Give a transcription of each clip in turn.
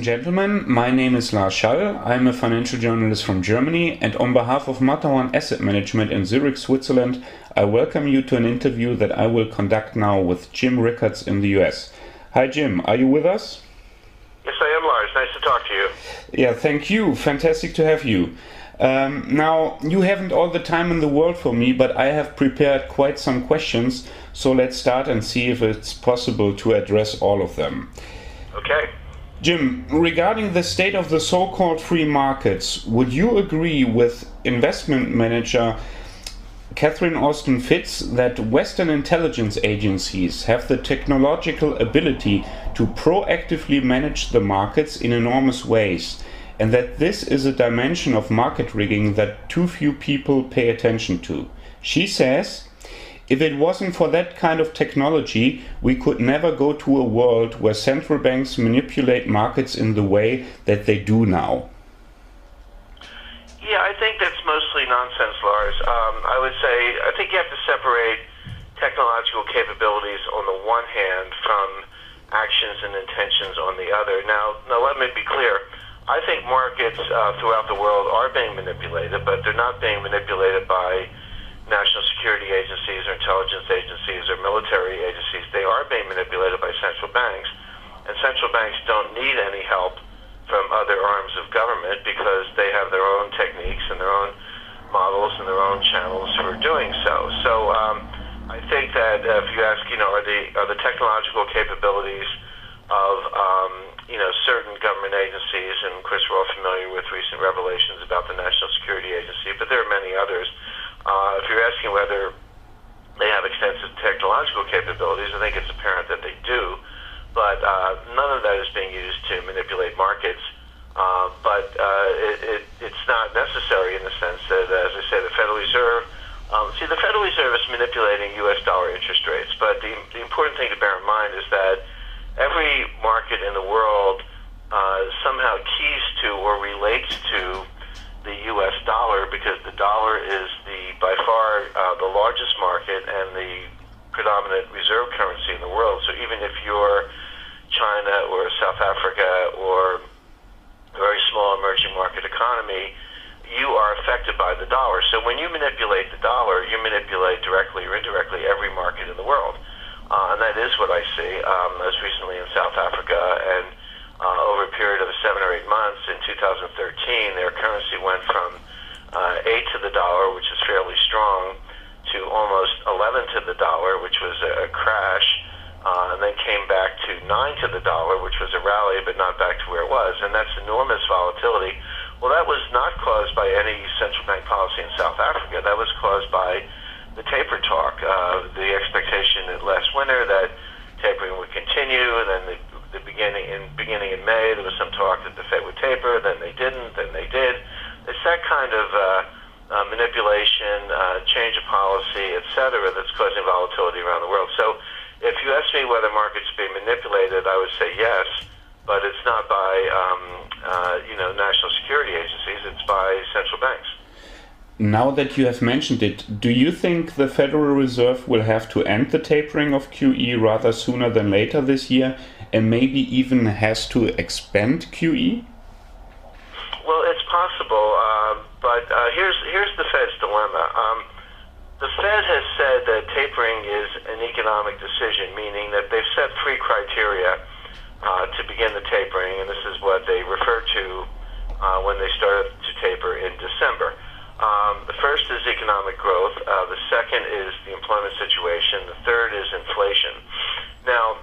and gentlemen, my name is Lars Schall. I'm a financial journalist from Germany, and on behalf of Matterhorn Asset Management in Zurich, Switzerland, I welcome you to an interview that I will conduct now with Jim RICKARDS in the US. Hi Jim, are you with us? Yes, I am, Lars. Nice to talk to you. Yeah, thank you. Fantastic to have you. Now, you haven't all the time in the world for me, but I have prepared quite some questions, so let's start and see if it's possible to address all of them. Okay. Jim, regarding the state of the so-called free markets, would you agree with investment manager Catherine Austin Fitts that Western intelligence agencies have the technological ability to proactively manage the markets in enormous ways, and that this is a dimension of market rigging that too few people pay attention to? She says, if it wasn't for that kind of technology, we could never go to a world where central banks manipulate markets in the way that they do now. Yeah, I think that's mostly nonsense, Lars. I think you have to separate technological capabilities on the one hand from actions and intentions on the other. Now let me be clear. I think markets throughout the world are being manipulated, but they're not being manipulated by national security agencies or intelligence agencies or military agencies. They are being manipulated by central banks, and central banks don't need any help from other arms of government because they have their own techniques and their own models and their own channels for doing so. So I think that if you ask, are the technological capabilities of certain government agencies, and of course we're all familiar with recent revelations about the National Security Agency, but there are many others. If you're asking whether they have extensive technological capabilities, I think it's apparent that they do, but none of that is being used to manipulate markets. It's not necessary in the sense that, as I say, the Federal Reserve, the Federal Reserve is manipulating U.S. dollar interest rates, but the important thing to bear in mind is that every market in the world somehow keys to or relates to the U.S. dollar, because the dollar is by far the largest market and the predominant reserve currency in the world. So even if you're China or South Africa or a very small emerging market economy, you are affected by the dollar. So when you manipulate the dollar, you manipulate directly or indirectly every market in the world. And that is what I see. Most recently in South Africa, and over a period of 7 or 8 months in 2013, their currency went from 8 to the dollar, which is fairly strong, to almost 11 to the dollar, which was a crash, and then came back to 9 to the dollar, which was a rally, but not back to where it was. And that's enormous volatility. Well, that was not caused by any central bank policy in South Africa. That was caused by the taper talk, the expectation last winter that tapering would continue, and then the beginning in May, there was some talk that the Fed would taper, then they didn't, then they did. It's that kind of manipulation, change of policy, etc., that's causing volatility around the world. So if you ask me whether markets are being manipulated, I would say yes, but it's not by national security agencies, it's by central banks. Now that you have mentioned it, do you think the Federal Reserve will have to end the tapering of QE rather sooner than later this year, and maybe even has to expand QE? Well, it's possible, but here's the Fed's dilemma. The Fed has said that tapering is an economic decision, meaning that they've set 3 criteria to begin the tapering, and this is what they refer to when they started to taper in December. The first is economic growth, the second is the employment situation, the third is inflation. Now,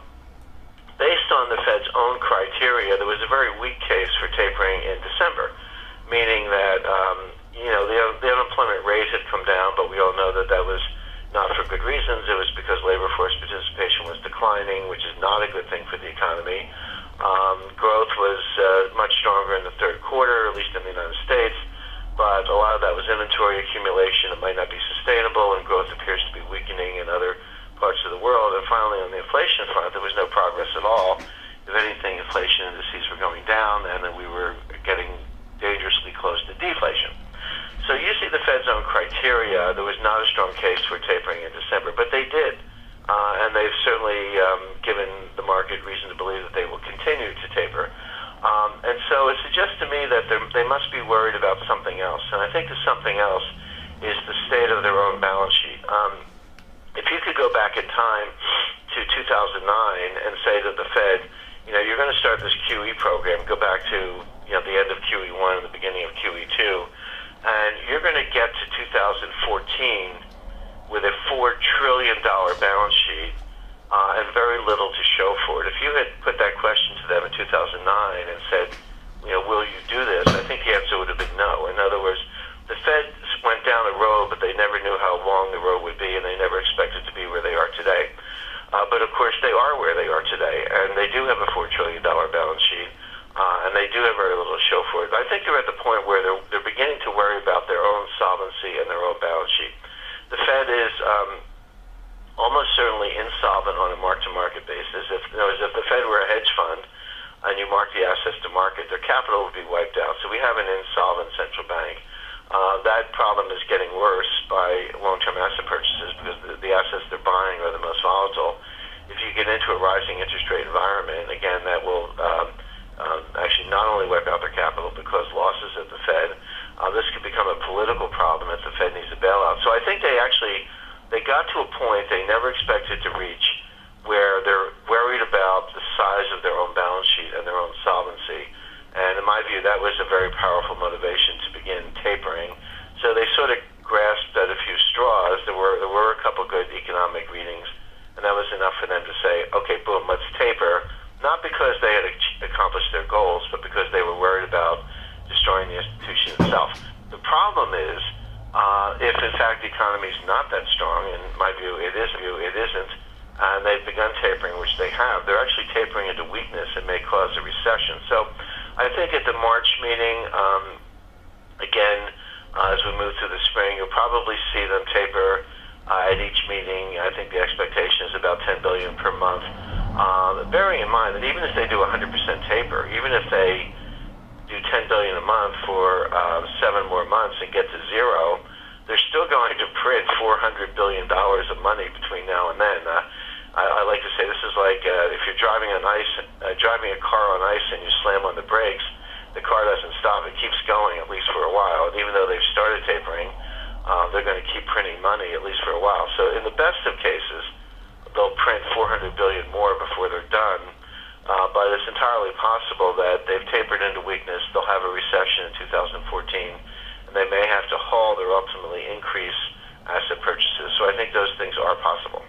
based on the Fed's own criteria, there was a very weak case for tapering in December, meaning that the unemployment rate had come down, but we all know that that was not for good reasons. It was because labor force participation was declining, which is not a good thing for the economy. Growth was much stronger in the third quarter, at least in the United States, but a lot of that was inventory accumulation. It might not be sustainable, and growth appears to be weakening in other parts of the world. And finally, on the inflation front, there was no progress at all. If anything, inflation indices were going down, and then we were getting dangerously close to deflation. So you see the Fed's own criteria. There was not a strong case for tapering in December, but they did. And they've certainly given the market reason to believe that they will continue to taper. worried about something else. And I think the something else is the state of their own balance sheet. If you could go back in time to 2009 and say to the Fed, you're going to start this QE program, go back to the end of QE1 and the beginning of QE2, and you're going to get to 2014 with a $4 trillion balance sheet and very little to show for it. If you had put that question to them in 2009 and said, will you do this? I think the answer would have been no. In other words, the Fed went down a road, but they never knew how long the road would be, and they never expected to be where they are today. But of course, they are where they are today, and they do have a $4 trillion balance sheet, and they do have very little to show for it. But I think they're at the point where they're beginning to worry about their own solvency and their own balance sheet. The Fed is almost certainly insolvent on a mark-to-market basis. If the Fed were a hedge fund and you mark the assets to market, their capital would be wiped out. So we have an insolvent central bank. That problem is getting worse by long-term asset purchases because the assets they're buying are the most volatile. If you get into a rising interest rate environment, again, that will actually not only wipe out their capital but cause losses at the Fed. This could become a political problem if the Fed needs a bailout. So I think they got to a point they never expected to reach where they're worried about the size of their own balance sheet and their own solvency. And in my view, that was a very powerful motivation to begin tapering. So they sort of grasped at a few straws. There were a couple good economic readings, and that was enough for them to say, okay, boom, let's taper, not because they had accomplished their goals, but because they were worried about destroying the institution itself. The problem is, if in fact the economy is not that strong, in my view it isn't, and they've begun tapering, which they have, they're actually tapering into weakness and may cause a recession. So I think at the March meeting, again, as we move through the spring, you'll probably see them taper at each meeting. I think the expectation is about $10 billion per month. Bearing in mind that even if they do 100% taper, even if they do $10 billion a month for 7 more months and get to zero, they're still going to print $400 billion of money between now and then. I like to say this is like if you're driving a car on ice and you slam on the brakes, the car doesn't stop. It keeps going at least for a while. And even though they've started tapering, they're going to keep printing money at least for a while. So in the best of cases, they'll print $400 billion more before they're done. But it's entirely possible that they've tapered into weakness. They'll have a recession in 2014, and they may have to halt or ultimately increase asset purchases. So I think those things are possible.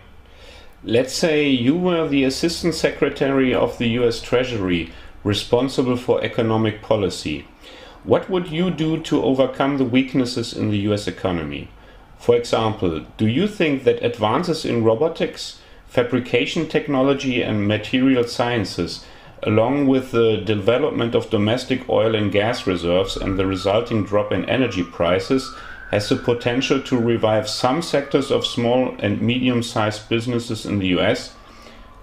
Let's say you were the Assistant Secretary of the US Treasury, responsible for economic policy. What would you do to overcome the weaknesses in the US economy? For example, do you think that advances in robotics, fabrication technology and material sciences, along with the development of domestic oil and gas reserves and the resulting drop in energy prices, has the potential to revive some sectors of small and medium-sized businesses in the US?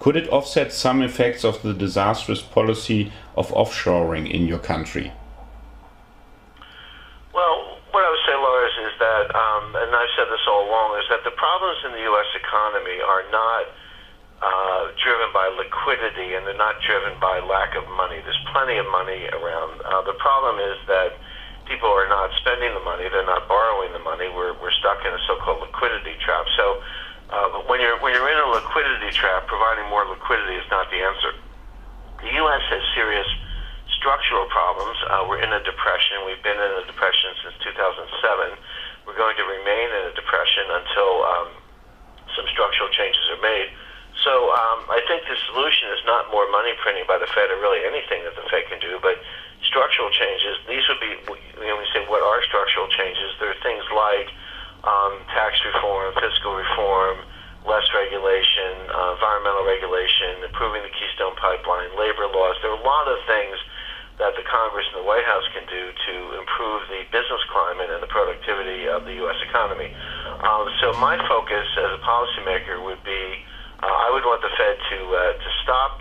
Could it offset some effects of the disastrous policy of offshoring in your country? Well, what I would say, Lars, is that, and I've said this all along, is that the problems in the U.S. economy are not driven by liquidity, and they're not driven by lack of money. There's plenty of money around. The problem is that people are not spending the money, they're not borrowing the money. We're stuck in a so-called liquidity trap. So when you're in a liquidity trap, providing more liquidity is not the answer. The U.S. has serious structural problems. We're in a depression. We've been in a depression since 2007. We're going to remain in a depression until some structural changes are made. So I think the solution is not more money printing by the Fed or really anything that the Fed can do, but structural changes. These would be, when we say what are structural changes, there are things like tax reform, fiscal reform, less regulation, environmental regulation, improving the Keystone Pipeline, labor laws. There are a lot of things that the Congress and the White House can do to improve the business climate and the productivity of the U.S. economy. So my focus as a policymaker would be, I would want the Fed to stop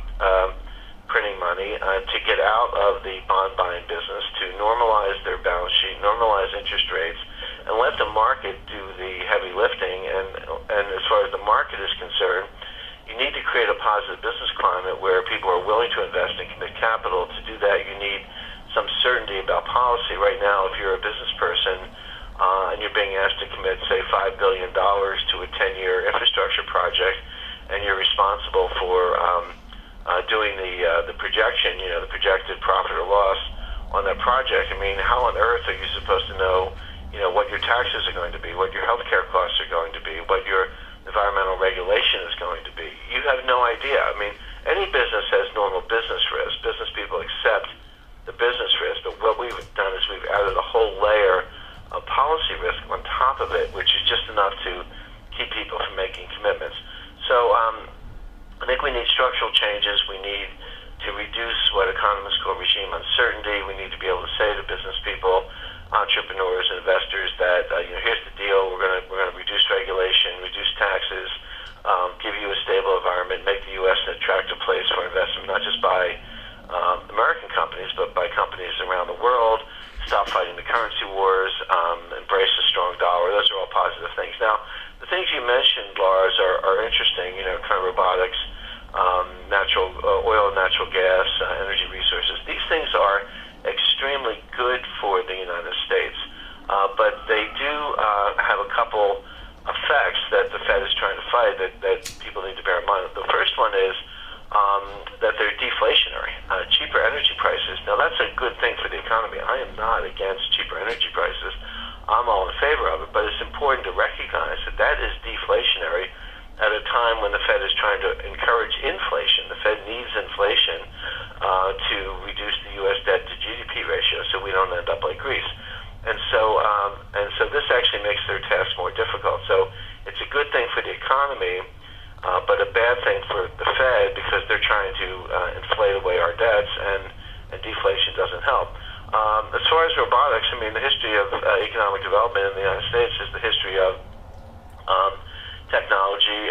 printing money, to get out of the bond buying business, to normalize their balance sheet, normalize interest rates, and let the market do the heavy lifting. And as far as the market is concerned, you need to create a positive business climate where people are willing to invest and commit capital. To do that, you need some certainty about policy. Right now, if you're a business person and you're being asked to commit, say, $5 billion to a 10-year infrastructure project, and you're responsible for doing the projection, the projected profit or loss on that project, I mean, how on earth are you supposed to know, what your taxes are going to be, what your healthcare costs are going to be, what your environmental regulation is going to be? You have no idea. I mean, any business has normal business risk. Business people accept the business risk, but what we've done is we've added a whole layer of policy risk on top of it, which is just enough to keep people from making commitments. So I think we need structural changes. We need to reduce what economists call regime uncertainty. We need to be able to say to business people, entrepreneurs, investors that here's the deal. We're going to reduce regulation, reduce taxes, give you a stable environment, make the U.S. an attractive place for investment, not just by American companies, but by companies around the world. Stop fighting the currency wars, embrace a strong dollar. Those are all positive things. Now, the things you mentioned, Lars, are interesting. Kind of robotics, oil and natural gas, energy resources. These things are extremely good for the United States, but they do have a couple effects that the Fed is trying to fight that people need to bear in mind. The first one is that they're deflationary. Cheaper energy prices. Now, that's a good thing for the economy. I am not against cheaper energy prices. I'm all in favor of it, but it's important to recognize that is deflationary at a time when the Fed is trying to encourage inflation. The Fed needs inflation to reduce the U.S. debt to GDP ratio so we don't end up like Greece. And so this actually makes their task more difficult. So it's a good thing for the economy, but a bad thing for the Fed because they're trying to inflate away our debts, and deflation doesn't help. As far as robotics, I mean, the history of economic development in the United States is the history of technology,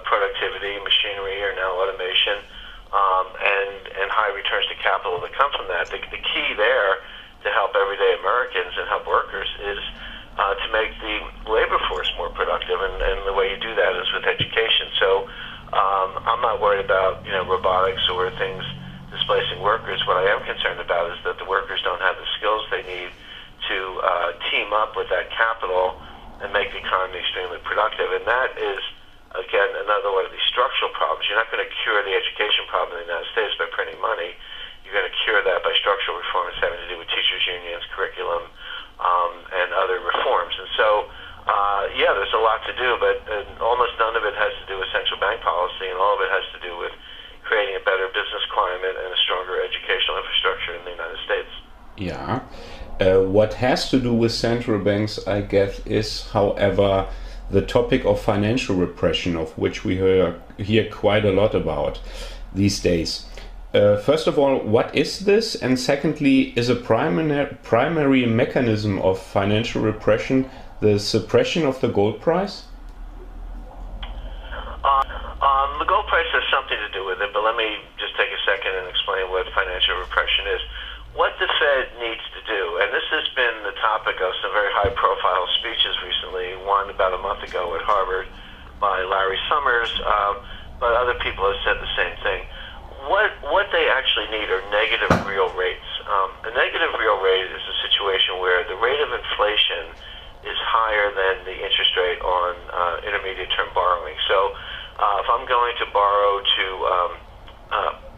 productivity, machinery, or now automation, and high returns to capital that come from that. The key there to help everyday Americans and help workers is to make the labor force more productive, and the way you do that is with education. So I'm not worried about robotics or things displacing workers. What I am concerned about is that the workers don't have the skills they need to team up with that capital and make the economy extremely productive. And that is, again, another one of these structural problems. You're not going to cure the education problem in the United States by printing money. You're going to cure that by structural reforms having to do with teachers' unions, curriculum, and other reforms. And so, there's a lot to do, but almost none of it has to do with central bank policy, and all of it has to do with creating a better business climate and a stronger educational infrastructure in the United States. Yeah. What has to do with central banks, I guess, is, however, the topic of financial repression, of which we hear quite a lot about these days. First of all, what is this? And secondly, is a primary mechanism of financial repression the suppression of the gold price? The gold price has something to do with it, but let me just take a second and explain what financial repression is. What the Fed needs to do, and this has been the topic of some very high-profile speeches recently, one about a month ago at Harvard by Larry Summers, but other people have said the same thing. What they actually need are negative real rates. A negative real rate is a situation where the rate of inflation is higher than the interest rate on intermediate-term borrowing. So if I'm going to borrow to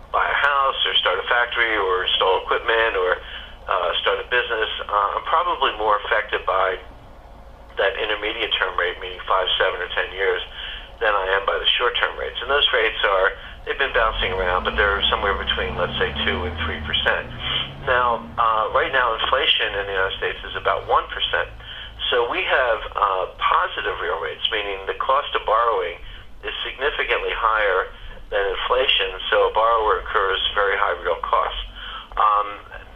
buy a house or start a factory or install equipment or start a business, I'm probably more affected by that intermediate-term rate, meaning 5, 7, or 10 years, than I am by the short-term rates. And those rates they've been bouncing around, but they're somewhere between, let's say, 2 and 3%. Now, right now, inflation in the United States is about 1%. So we have positive real rates, meaning the cost of borrowing is significantly higher than inflation, so a borrower incurs very high real costs.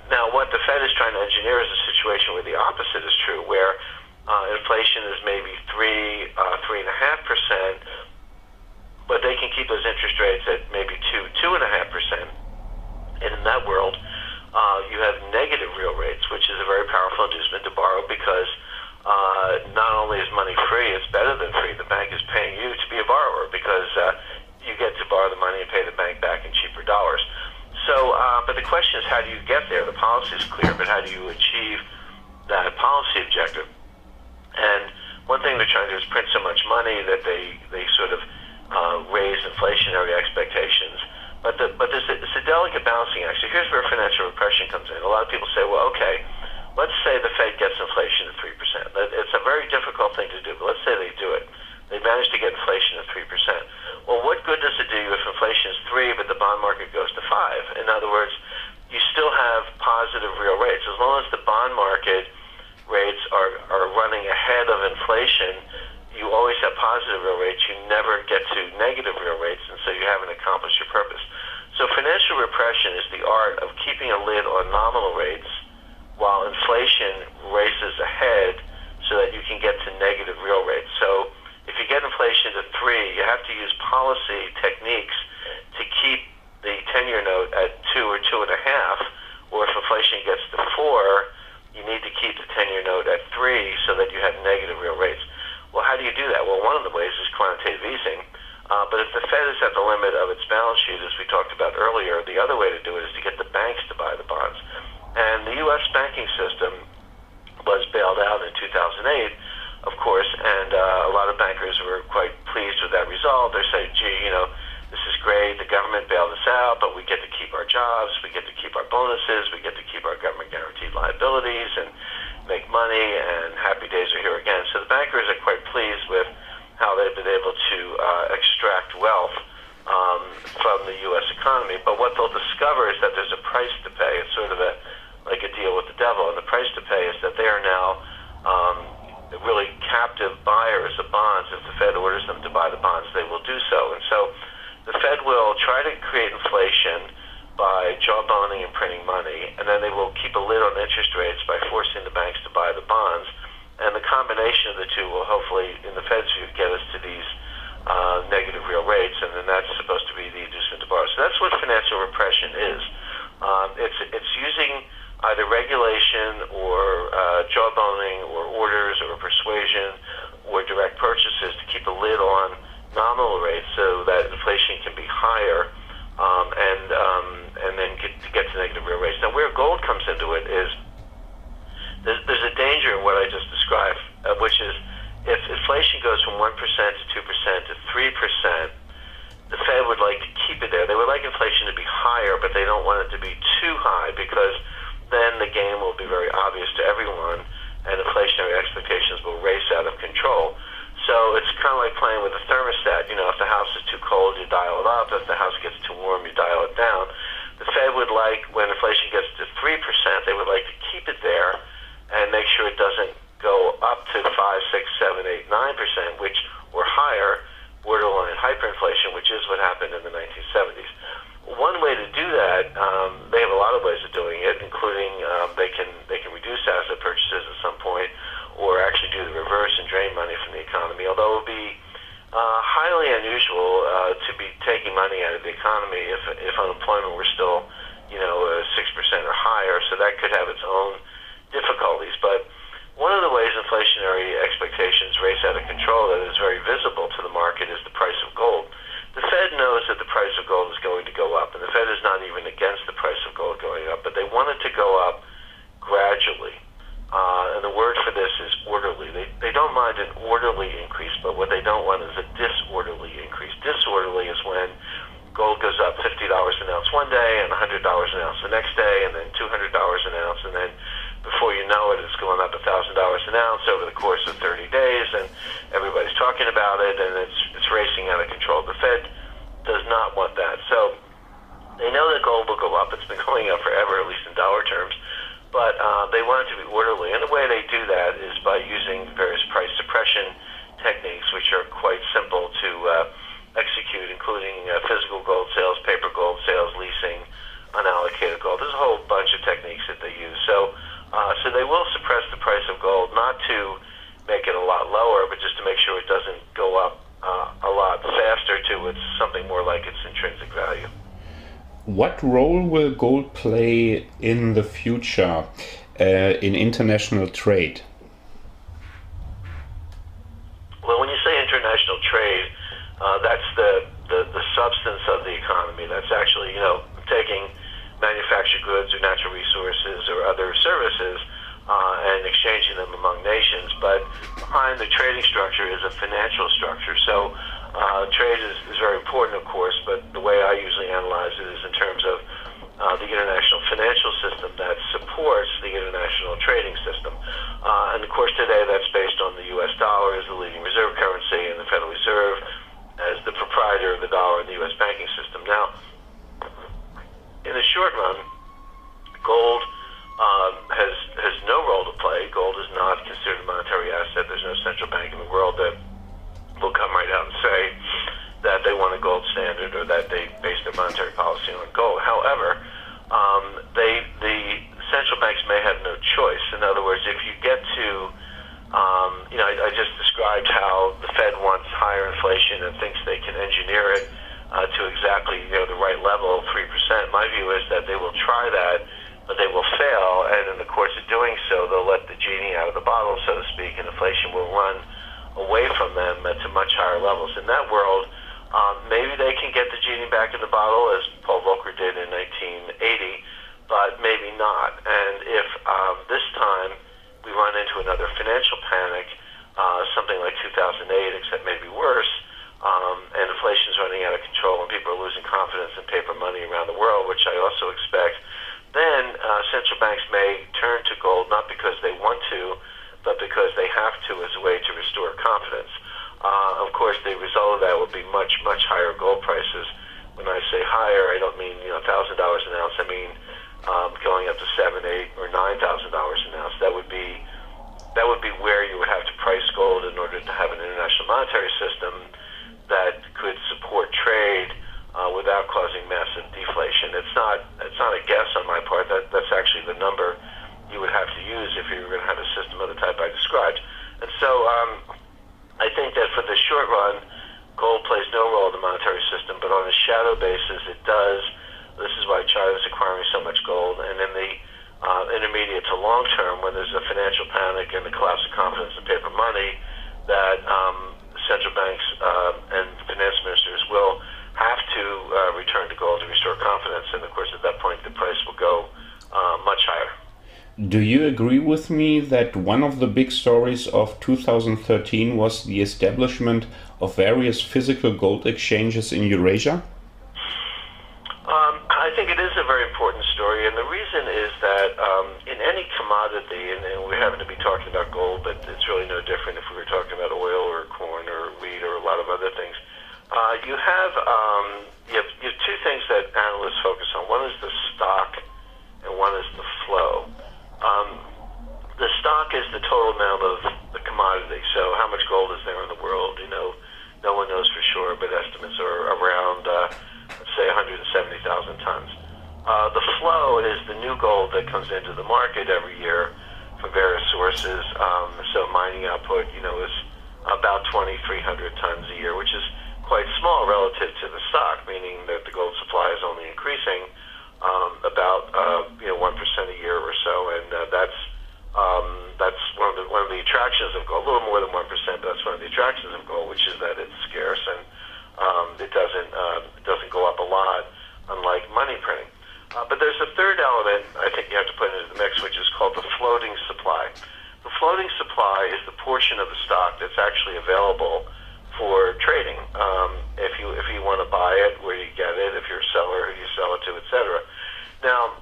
Now, what the Fed is trying to engineer is a situation where the opposite is true, where inflation is maybe 3.5%, but they can keep those interest rates at maybe 2.5%. And in that world, you have negative real rates, which is a very powerful inducement to borrow because not only is money free, it's better than free. The bank is paying you to be a borrower because you get to borrow the money and pay the bank back in cheaper dollars. So, but the question is, how do you get there? The policy policy is clear, but how do you achieve that policy objective? And one thing they're trying to do is print so much money that they sort of raise inflationary expectations. But it's a delicate balancing act. So here's where financial repression comes in. A lot of people say, well, okay, let's say the Fed gets inflation at 3%. It's a very difficult thing to do, but let's say they do it. They manage to get inflation at 3%. Well, what good does it do if inflation is 3, but the bond market goes to 5? In other words, you still have positive real rates. As long as the bond market rates are running ahead of inflation, you always have positive real rates. You never get to negative real rates, and so you haven't accomplished your purpose. So financial repression is the art of keeping a lid on nominal rates while inflation races ahead so that you can get to negative real rates. So if you get inflation to 3, you have to use policy techniques to keep the 10-year note at 2 or 2.5, or if inflation gets to 4, you need to keep the 10-year note at 3 so that you have negative real rates. Well, how do you do that? Well, one of the ways is quantitative easing. But if the Fed is at the limit of its balance sheet, as we talked about earlier, the other way to do it is to get the banks to buy the bonds. And the U.S. banking system was bailed out in 2008, of course, and a lot of bankers were quite pleased with that result. They're saying, gee, this is great. The government bailed us out, but we get to keep our jobs, we get to keep our bonuses, we get to keep our government-guaranteed liabilities and make money, and happy days are here again. So the bankers are quite pleased with how they've been able to extract wealth from the U.S. economy. But what they'll discover is that there's a price to pay. It's sort of like a deal with the devil. And the price to pay is that they are now really captive buyers of bonds. If the Fed orders them to buy the bonds, they will do so. And so the Fed will try to create inflation by jawboning and printing money, and then they will keep a lid on interest rates by forcing the banks to buy the bonds. And the combination of the two will hopefully, in the Fed's view, get us to these negative real rates, and then that's supposed to be the inducement to borrow. So that's what financial repression is. It's using either regulation or jawboning or orders or persuasion or direct purchases to keep a lid on nominal rates so that inflation can be higher, and then get to negative real rates. Now, where gold comes into it is there's a danger in what I just described, which is if inflation goes from 1% to 2% to 3%, the Fed would like to keep it there. They would like inflation to be higher, but they don't want it to be too high, because then the game will be very obvious to everyone, and inflationary expectations will race out of control. So it's kind of like playing with a thermostat. If the house is too cold, you dial it up. If the house gets too warm, you dial it down. The Fed would like, when inflation gets to 3%, they would like to keep it there and make sure it doesn't go up to 5, 6, 7, 8, 9%, which or higher, borderline hyperinflation, which is what happened in the 1970s. One way to do that, they have a lot of ways of doing it, including they can reduce asset purchases at some point, or actually do the reverse and drain money from the economy. Although it would be highly unusual to be taking money out of the economy if unemployment were still 6% or higher. So that could have its own difficulties. But one of the ways inflationary expectations race out of control that is very visible to the market is the price of gold. The Fed knows that the price of gold is going to go up, and the Fed is not even against the price of gold going up, but they want it to go up gradually. And the word for this is orderly. They don't mind an orderly increase, but what they don't want is a disorderly increase. Disorderly is when gold goes up $50 an ounce one day and $100 an ounce the next day, and then $200 an ounce, and then before you know it, it's going up $1,000 an ounce over the course of 30 days, and everybody's talking about it, and it's racing out of control. The Fed does not want that. So they know that gold will go up. It's been going up forever, at least in dollar terms. But they want it to be orderly. And the way they do that is by using various price suppression techniques, which are quite simple to execute, including physical gold sales, paper gold sales, leasing, unallocated gold. There's a whole bunch of techniques that they use. So they will suppress the price of gold, not to make it a lot lower, but just to make sure it doesn't go up a lot faster to something more like its intrinsic value. What role will gold play in the future in international trade? Well, when you say international trade, that's the substance of the economy. That's actually, taking manufactured goods or natural resources or other services and exchanging them among nations. But behind the trading structure is a financial structure. So trade is very important, of course, but the way I usually analyze it is in terms of the international financial system that supports the international trading system. And of course today that's based on the US dollar as the leading reserve currency and the Federal Reserve as the proprietor of the dollar in the US banking system. Now, in the short run, gold has no role to play. Gold is not considered a monetary asset. There's no central bank in the world that will come right out and say that they want a gold standard or that they base their monetary policy on gold. However, the central banks may have no choice. In other words, if you get to, I just described how the Fed wants higher inflation and thinks they can engineer it to exactly the right level, 3%. My view is that they will try that, but they will fail, and in the course of doing so, they'll let the genie out of the bottle, so to speak, and inflation will run away from them to much higher levels. In that world, maybe they can get the genie back in the bottle, as Paul Volcker did in 1980, but maybe not. And if this time we run into another financial panic, something like 2008, except maybe worse, and inflation is running out of control and people are losing confidence in paper money around the world, which I also expect, then central banks may turn to gold, not because they want to, but because they have to as a way to restore confidence. Of course, the result of that will be much, much higher gold prices. When I say higher, I don't mean $1,000 an ounce. I mean going up to $7,000, $8,000, or $9,000 an ounce. That would be where you would have to price gold in order to have an international monetary system that could support trade without causing massive deflation. It's not a guess on my part. That's actually the number you would have to use if you were going to have a system of the type I described. And so I think that for the short run, gold plays no role in the monetary system, but on a shadow basis, it does. This is why China is acquiring so much gold. And in the intermediate to long term, when there's a financial panic and the collapse of confidence in paper money, that central banks and finance ministers will have to return to gold to restore confidence. And of course, at that point, the price will go much higher. Do you agree with me that one of the big stories of 2013 was the establishment of various physical gold exchanges in Eurasia? I think it is a very important story, and the reason is that in any commodity, and we happen to be talking about gold, but it's really no different if we were talking about oil or corn or wheat or a lot of other things, you have two things that analysts focus on. One is the stock, and one is the flow. The stock is the total amount of the commodity, so how much gold is there in the world? No one knows for sure, but estimates are around, let's say, 170,000 tons. The flow is the new gold that comes into the market every year from various sources. So mining output, is about 2,300 tons a year, which is quite small relative to the stock, meaning that the gold supply is only increasing about 1% a year or so, and that's one of the attractions of gold. A little more than 1%, but that's one of the attractions of gold, which is that it's scarce and it doesn't go up a lot, unlike money printing. But there's a third element I think you have to put into the mix, which is called the floating supply. The floating supply is the portion of the stock that's actually available for trading. If you want to buy it, where you get it, if you're a seller, who you sell it to, etc. Now,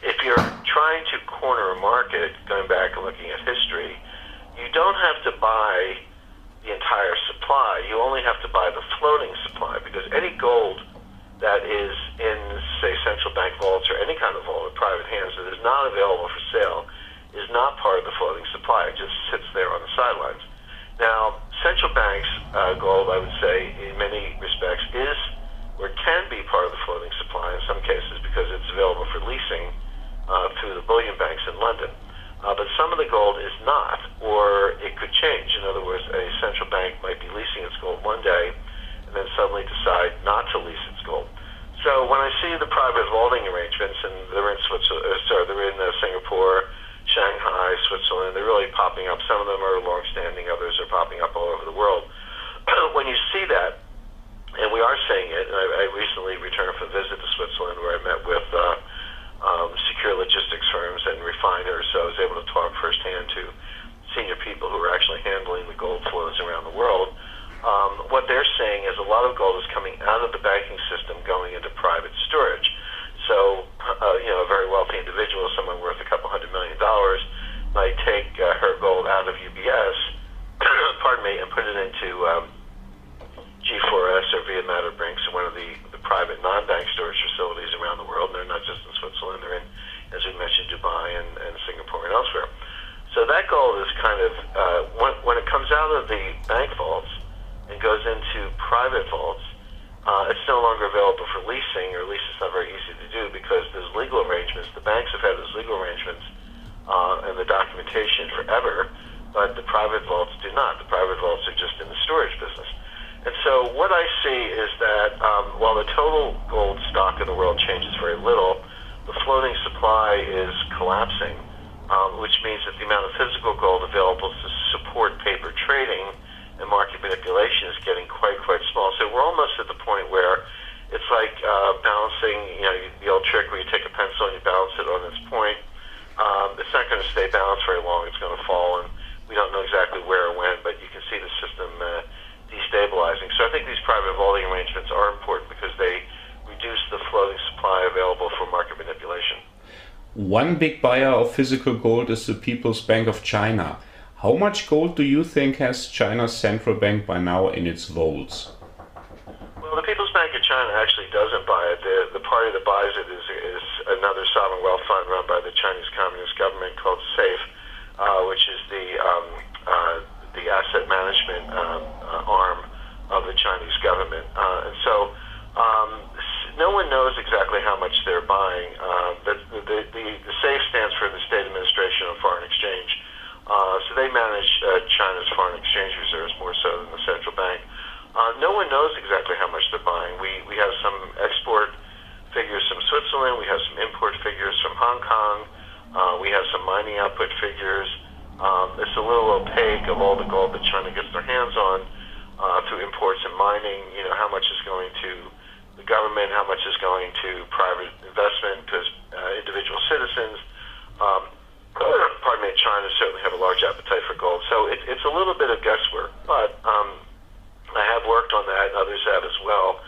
if you're trying to corner a market, going back and looking at history, you don't have to buy the entire supply. You only have to buy the floating supply, because any gold that is in, say, central bank vaults or any kind of vault in private hands that is not available for sale is not part of the floating supply. It just sits there on the sidelines. Now, central banks' gold, I would say, in many respects, is or can be part of the floating supply in some cases because it's available for leasing through the bullion banks in London. But some of the gold is not, or it could change. In other words, a central bank might be leasing its gold one day and then suddenly decide not to lease its gold. So when I see the private vaulting arrangements, and they're in they're in Singapore, Shanghai, Switzerland, they're really popping up. Some of them are long-standing, others are popping up all over the world. When you see that, and we are seeing it, and I recently returned from a visit to Switzerland where I met with secure logistics firms and refiners. So I was able to talk firsthand to senior people who are actually handling the gold flows around the world. What they're saying is a lot of gold is coming out of the banking system going into private storage. So, a very wealthy individual, someone worth a couple $100 million, might take her gold out of UBS, pardon me, and put it into G4S or via Matterhorn, one of the private non-bank storage facilities around the world. And they're not just in Switzerland; they're in, as we mentioned, Dubai and Singapore and elsewhere. So that gold is kind of when it comes out of the bank vaults and goes into private vaults. It's no longer available for leasing, or at least it's not very easy to do because there's legal arrangements. The banks have had those legal arrangements and the documentation forever, but the private vaults do not. The private vaults are just in the storage business. And so what I see is that while the total gold stock in the world changes very little, the floating supply is collapsing, which means that the amount of physical gold available to support paper trading and market manipulation is getting quite small. So we're almost at the point where it's like balancing, the old trick where you take a pencil and you balance it on its point. It's not going to stay balanced very long. It's going to fall, and we don't know exactly where or when, but you can see the system destabilizing. So I think these private vaulting arrangements are important because they reduce the floating supply available for market manipulation. One big buyer of physical gold is the People's Bank of China. How much gold do you think has China's central bank by now in its vaults? Well, the People's Bank of China actually doesn't buy it. The party that buys it is another sovereign wealth fund run by the Chinese Communist government called SAFE, which is the asset management arm of the Chinese government. And so no one knows exactly how much they're buying. The SAFE stands for the State Administration on Foreign Exchange. So they manage China's foreign exchange reserves more so than the central bank. No one knows exactly how much they're buying. We have some export figures from Switzerland. We have some import figures from Hong Kong. We have some mining output figures. It's a little opaque of all the gold that China gets their hands on through imports and mining. How much is going to the government, how much is going to private investment, because individual citizens, pardon me, China certainly have a large appetite for gold. So it's a little bit of guesswork, but I have worked on that, and others have as well.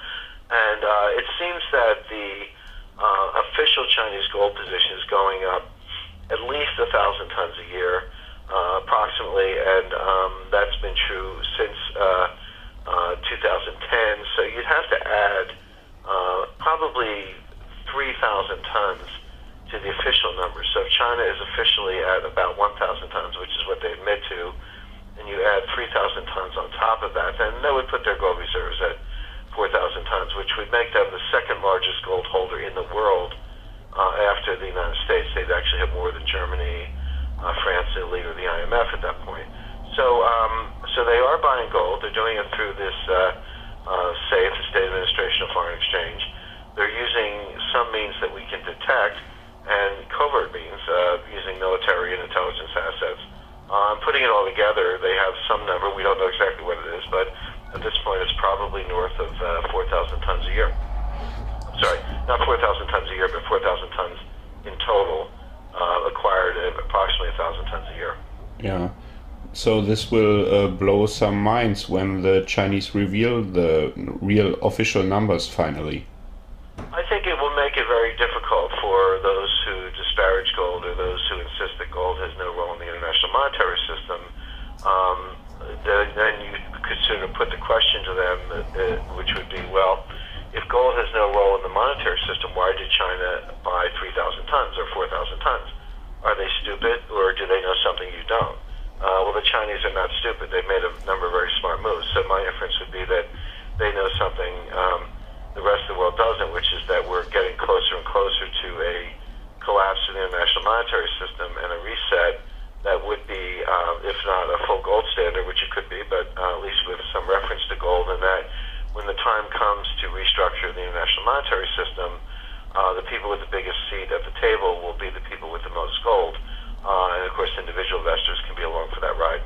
And it seems that the official Chinese gold position is going up at least 1,000 tons a year, approximately, and that's been true since 2010. So you'd have to add probably 3,000 tons to the official numbers. So if China is officially at about 1,000 tons, which is what they admit to, and you add 3,000 tons on top of that, then that would put their gold reserves at 4,000 tons, which would make them the second largest gold holder in the world after the United States. They'd actually have more than Germany, France, Italy, or the IMF at that point. So they are buying gold. They're doing it through this SAFE, the State Administration of Foreign Exchange. They're using some means that we can detect, and covert means, using military and intelligence assets. Putting it all together, they have some number. We don't know exactly what it is, but at this point it's probably north of 4,000 tons a year. Sorry, not 4,000 tons a year, but 4,000 tons in total, acquired at approximately 1,000 tons a year. Yeah. So this will blow some minds when the Chinese reveal the real official numbers finally. I think it will make it very difficult for those who disparage gold or those who insist that gold has no role in the international monetary system. Then you could sort of put the question to them, which would be, well, if gold has no role in the monetary system, why did China buy 3,000 tons or 4,000 tons? Are they stupid, or do they know something you don't? Well, the Chinese are not stupid. They've made a number of very smart moves. So my inference would be that they know something the rest of the world doesn't, which is that we're getting closer and closer to a collapse of the international monetary system and a reset that would be, if not a full gold standard, which it could be, but at least with some reference to gold, and that when the time comes to restructure the international monetary system, the people with the biggest seat at the table will be the people with the most gold. And of course, individual investors can be along for that ride.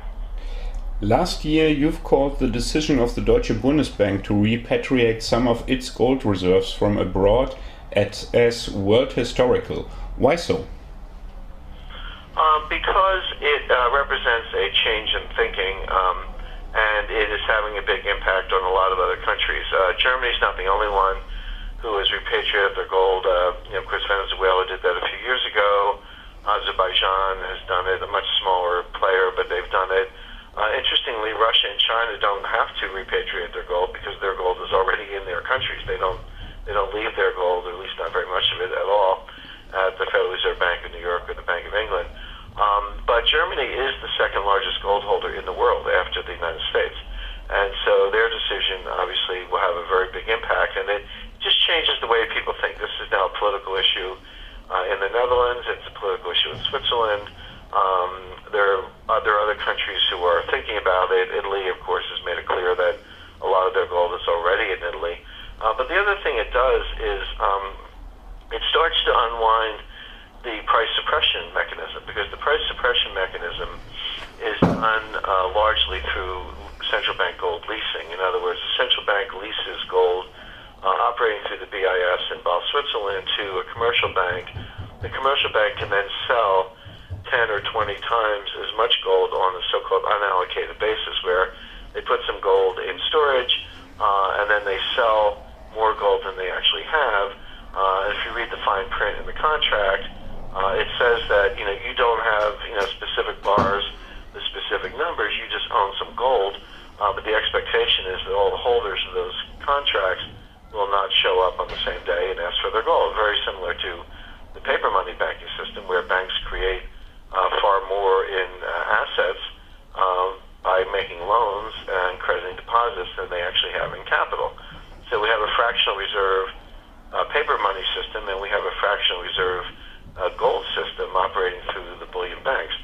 Last year, you've called the decision of the Deutsche Bundesbank to repatriate some of its gold reserves from abroad as world historical. Why so? Because it represents a change in thinking, and it is having a big impact on a lot of other countries. Germany's not the only one who has repatriated their gold. Of course, Venezuela did that a few years ago. Azerbaijan has done it, a much smaller player, but they've done it. Interestingly, Russia and China don't have to repatriate their gold because their gold is already in their countries. They don't leave their gold, or at least not very much of it at all, at the Federal Reserve Bank of New York or the Bank of England. But Germany is the second largest gold holder in the world after the United States. And so their decision obviously will have a very big impact, and it just changes the way people think. This is now a political issue in the Netherlands. It's a political issue in Switzerland. There are other countries who are thinking about it. Italy, of course, has made it clear that a lot of their gold is already in Italy. But the other thing it does is it starts to unwind the price suppression mechanism, because the price suppression mechanism is done largely through central bank gold leasing. In other words, the central bank leases gold operating through the BIS in Basel, Switzerland, to a commercial bank. The commercial bank can then sell 10 or 20 times as much gold on a so-called unallocated basis, where they put some gold in storage and then they sell more gold than they actually have. If you read the fine print in the contract, it says that you don't have specific bars, the specific numbers. You just own some gold, but the expectation is that all the holders of those contracts will not show up on the same day and ask for their gold. Very similar to the paper money banking system, where banks create far more in assets by making loans and crediting deposits than they actually have in capital. So we have a fractional reserve paper money system, and we have a fractional reserve gold system operating through the bullion banks.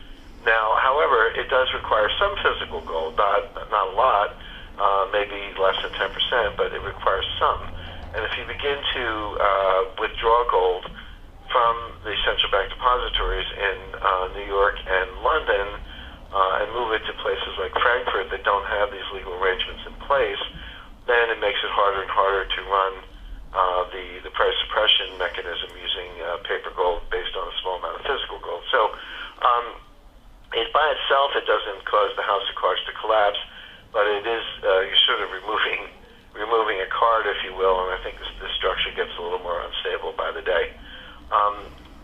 Now, however, it does require some physical gold, not a lot, maybe less than 10%, but it requires some. And if you begin to withdraw gold from the central bank depositories in New York and London and move it to places like Frankfurt that don't have these legal arrangements in place, then it makes it harder and harder to run the price suppression mechanism using paper gold based on a small amount of physical gold. So it by itself, it doesn't cause the house of cards to collapse, but it is you're sort of removing a card, if you will, and I think this structure gets a little more unstable by the day.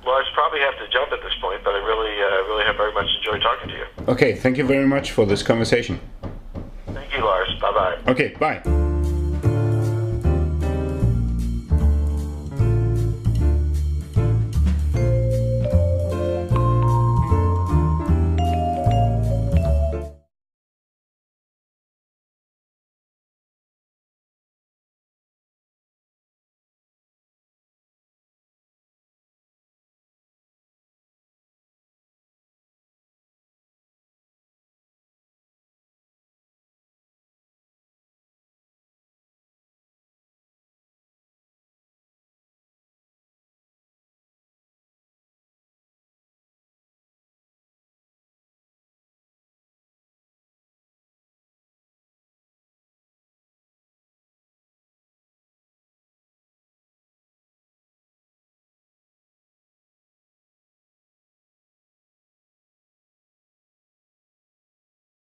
Lars, probably have to jump at this point, but I really have very much enjoyed talking to you. Okay, thank you very much for this conversation. Thank you, Lars. Bye-bye. Okay, bye.